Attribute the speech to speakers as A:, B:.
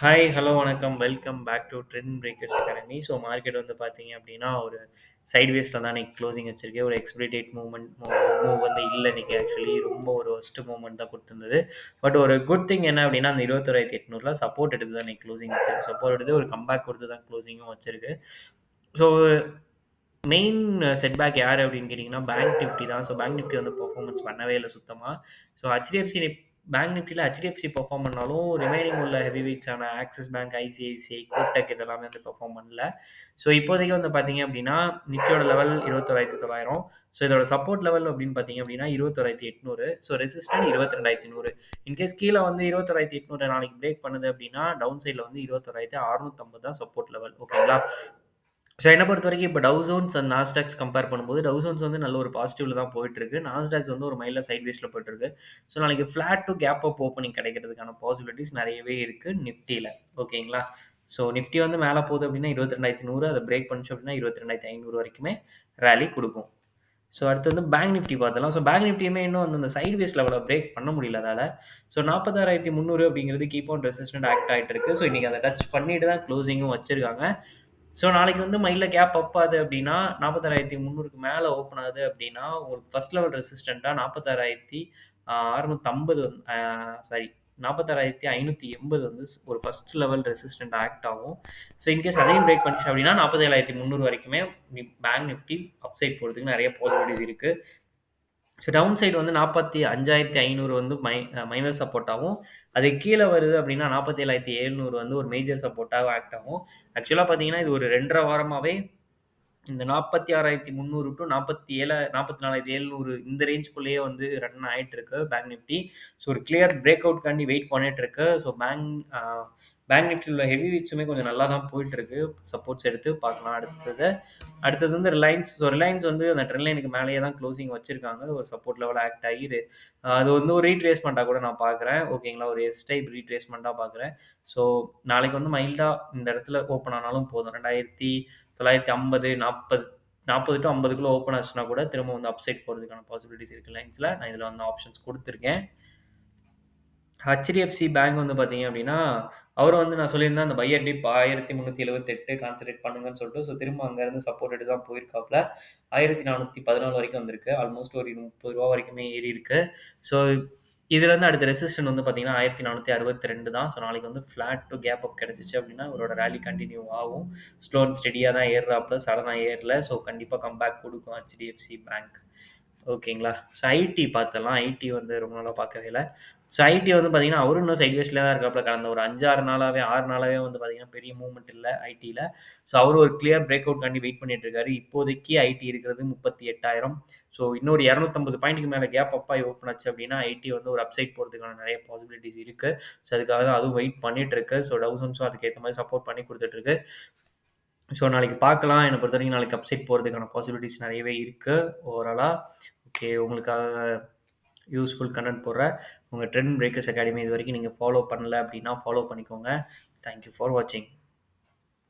A: Hi, hello, வணக்கம். Welcome back to trend breakers academy. So market வந்து பார்த்தீங்க அப்படின்னா, ஒரு சைட்வேஸில தான் இன்னைக்கு க்ளோசிங் வச்சிருக்கு. ஒரு எக்ஸ்பைரி டேட் மூவ் வந்து இல்ல இன்னைக்கு ஆக்சுவலி. ரொம்ப ஒரு வொர்ஸ்ட் மூவ்மெண்ட் தான் குடுத்திருந்தது. பட் ஒரு குட் திங் என்ன அப்படின்னா, அந்த 21,800ல சப்போர்ட் எடுத்து தான் இன்னைக்கு க்ளோசிங் வச்சிருக்கு. சப்போர்ட் எடுத்து ஒரு கம்பேக் குடுத்து தான் க்ளோசிங்கும் வச்சிருக்கு. ஸோ மெயின் செட்பேக் யாரு அப்படின்னு கேட்டீங்கன்னா, பேங்க் நிஃப்டி தான். ஸோ பேங்க் நிஃப்டி வந்து பெர்ஃபார்மன்ஸ் பண்ணவே இல்ல சுத்தமா. ஸோ பேங்க் நிஃப்டில ஹெச்டிஎஃப்சி பெர்ஃபார்ம் பண்ணாலும், ரிமைனிங் உள்ள ஹெவி வெயிட்ஸான ஆக்சிஸ் பேங்க், ஐசிஐசிஐ, கோடக் இதெல்லாமே வந்து பெர்ஃபார்ம் பண்ணல. ஸோ இப்போதைக்கு வந்து பார்த்தீங்க அப்படின்னா, நிஃப்டியோட லெவல் 21,900. ஸோ இதோட சப்போர்ட் லெவல் அப்படின்னு பார்த்தீங்க அப்படின்னா, 21,800. So resistant 22,100. இன்கேஸ் கீழ வந்து 21,800 நாளைக்கு பிரேக் பண்ணுது அப்படின்னா, டவுன் சைட்ல வந்து 21,650 தான் சப்போர்ட் லெவல். ஓகேங்களா? ஸோ என்ன பொறுத்தவரைக்கும் இப்ப டவ் ஜோன்ஸ் அண்ட் நாஸ்டாக்ஸ் கம்பேர் பண்ணும்போது, டவ் ஜோன்ஸ் வந்து நல்ல ஒரு பாசிட்டிவ்ல தான் போயிட்டுருக்கு. நாஸ்டாக்ஸ் வந்து ஒரு மைல்டா சைட்வேஸ்ல போயிட்டுருக்கு. ஸோ நாளைக்கு flat to gap up opening கிடைக்கிறதுக்கான பாசிபிலிட்டீஸ் நெறையவே இருக்கு நிஃப்டில. ஓகேங்களா? ஸோ நிஃப்டி வந்து மேல போகுது அப்டின்னா 22,100 அத பிரேக் பண்ணுச்சு அப்டின்னா 22,500 வரைக்குமே ராலி குடுக்கும். ஸோ அடுத்து வந்து பேங்க் நிஃப்டி பார்த்தரலாம். ஸோ பேங்க் நிஃப்டியுமே இன்னும் வந்து அந்த சைட்வேஸ் லெவல பிரேக் பண்ண முடியல அதால. ஸோ 46,300 அப்படிங்கிறது கீப் ஆன் ரெசிஸ்டன்ட் ஆக்ட் ஆயிட்டு இருக்கு. ஸோ இன்னைக்கு அத டச் பண்ணிட்டு தான் க்ளோசிங்கும் வச்சிருக்காங்க. ஸோ நாளைக்கு வந்து மைல்ல கேப் அப் ஆகுது அப்படின்னா, 46,300க்கு மேல ஓப்பன் ஆகுது அப்படின்னா, உங்களுக்கு ஃபர்ஸ்ட் லெவல் ரெசிஸ்டன்ட்டா 46,650 சாரி 46,580 வந்து ஒரு ஃபர்ஸ்ட் லெவல் ரெசிஸ்டன்ட் ஆக்ட் ஆகும். ஸோ இன்கேஸ் அதையும் பிரேக் பண்ணுச்சு அப்படின்னா, 47,300 வரைக்குமே பேங்க் நிஃப்டி அப்சைட் போறதுக்கு நெறைய பாசிபிலிட்டீஸ் இருக்கு. ஸோ டவுன் சைடு வந்து 45,500 வந்து மைனர் சப்போர்ட்டாவும், அதுக்கு கீழ வருது அப்படின்னா 47,700 வந்து ஒரு மேஜர் சப்போர்ட்டாவும் ஆக்ட் ஆகும். ஆக்சுவலா பார்த்தீங்கன்னா, இது ஒரு 2 1/2 வாரமாவே இந்த 46,300 டூ 44,700 இந்த ரேஞ்சுக்குள்ளேயே வந்து ரன் ஆயிட்டு இருக்கு பேங்க் நிஃப்டி. ஸோ ஒரு கிளியர் பிரேக் அவுட்காண்டி வெயிட் பண்ணிட்டு இருக்கு. ஸோ பேங்க் நிஃப்டில உள்ள ஹெவி வெயிட்ஸுமே கொஞ்சம் நல்லா தான் போயிட்டு இருக்கு. சப்போர்ட்ஸ் எடுத்து பார்க்கலாம் அடுத்தது. அடுத்தது வந்து ரிலையன்ஸ். ஸோ ரிலையன்ஸ் வந்து அந்த ட்ரெண்ட் லைனுக்கு மேலேயே தான் க்ளோசிங் வச்சிருக்காங்க. ஒரு சப்போர்ட் லெவல் ஆக்ட் ஆகி அது வந்து ஒரு ரீட்ரேஸ்மெண்ட்டா கூட நான் பார்க்குறேன். ஓகேங்களா? ஒரு எஸ் டைப் ரீட்ரேஸ்மெண்ட்டா பார்க்குறேன். ஸோ நாளைக்கு வந்து மைல்டா இந்த இடத்துல ஓப்பன் ஆனாலும் போதும். 2,950, 40 டூ 50க்குள்ள ஓப்பன் ஆச்சுன்னா கூட திரும்ப வந்து அப்சைட் போறதுக்கான பாசிபிலிட்டீஸ் இருக்கு ரிலையன்ஸ்ல. நான் இதுல வந்து ஆப்ஷன்ஸ் குடுத்துருக்கேன். HDFC பேங்க் வந்து பார்த்தீங்க அப்டின்னா, அவரும் வந்து நான் சொல்லியிருந்தேன் அந்த பையர் டிப் 1378 கான்சன்ட்ரேட் பண்ணுங்கன்னு சொல்லிட்டு, ஸோ திரும்ப அங்கருந்து சப்போர்ட் எடுத்து தான் போயிருக்காப்ல. 1414 வரைக்கும் வந்திருக்கு. ஆல்மோஸ்ட் ஒரு ரூ. 30 வரைக்குமே ஏறியிருக்கு. ஸோ இதுலருந்து அடுத்த ரெசிஸ்டன்ட் வந்து பார்த்தீங்கன்னா, 1462 தான். ஸோ நாளைக்கு வந்து ஃப்ளாட் டூ கேப் அப் கிடைச்சுச்சு அப்டின்னா, இவரோட ராலி கன்டின்யூ ஆகும். ஸ்லோ அண்ட் ஸ்டெடியா தான் ஏறுறாப்ல. சடனா ஏறல. ஸோ கண்டிப்பா கம்பேக் குடுக்கும் HDFC பேங்க். ஓகேங்களா? ஸோ ஐடி பாத்துரலாம். ஐடி வந்து ரொம்ப நாளா பார்க்கவே இல்ல. ஸோ ஐடி வந்து பார்த்தீங்கன்னா, அவரும் இன்னும் சைட்வேஸ்ல தான் இருக்காப்ல. கடந்த ஒரு 5, 6 நாளாவே 6 நாளாவே வந்து பார்த்தீங்கன்னா, பெரிய மூவ்மெண்ட் இல்ல ஐடில. ஸோ அவரு ஒரு கிளியர் பிரேக் அவுட்காண்டி வெயிட் பண்ணிட்டு இருக்காரு. இப்போதைக்கு ஐடி இருக்கிறது 38,000. ஸோ இன்னொரு 250 பாயிண்ட்க்கு மேல கேப் அப் ஆயி ஓப்பன் ஆச்சு அப்டின்னா, ஐடி வந்து ஒரு அப்சைட் போறதுக்கான நெறைய பாசிபிலிட்டீஸ் இருக்கு. ஸோ அதுக்காக தான் அதுவும் வெயிட் பண்ணிட்டு இருக்கு. ஸோ டவ் ஜோன்ஸும் அதுக்கு மாரி சப்போர்ட் பண்ணி குடுத்துட்டு இருக்கு. ஸோ நாளைக்கு பார்க்கலாம். என்ன பொறுத்தவரைக்கும் நாளைக்கு அப்சைட் போறதுக்கான பாசிபிலிட்டீஸ் நெறையவே இருக்கு ஓவராலா. ஓகே, உங்களுக்காக யூஸ்ஃபுல் கன்டென்ட் போடுறேன். உங்க ட்ரெண்ட் பிரேக்கர்ஸ் அகாடமி இதுவரைக்கும் நீங்க ஃபாலோ பண்ணல அப்டின்னா, ஃபாலோ பண்ணிக்கோங்க. தேங்க் யூ ஃபார் வாட்சிங்.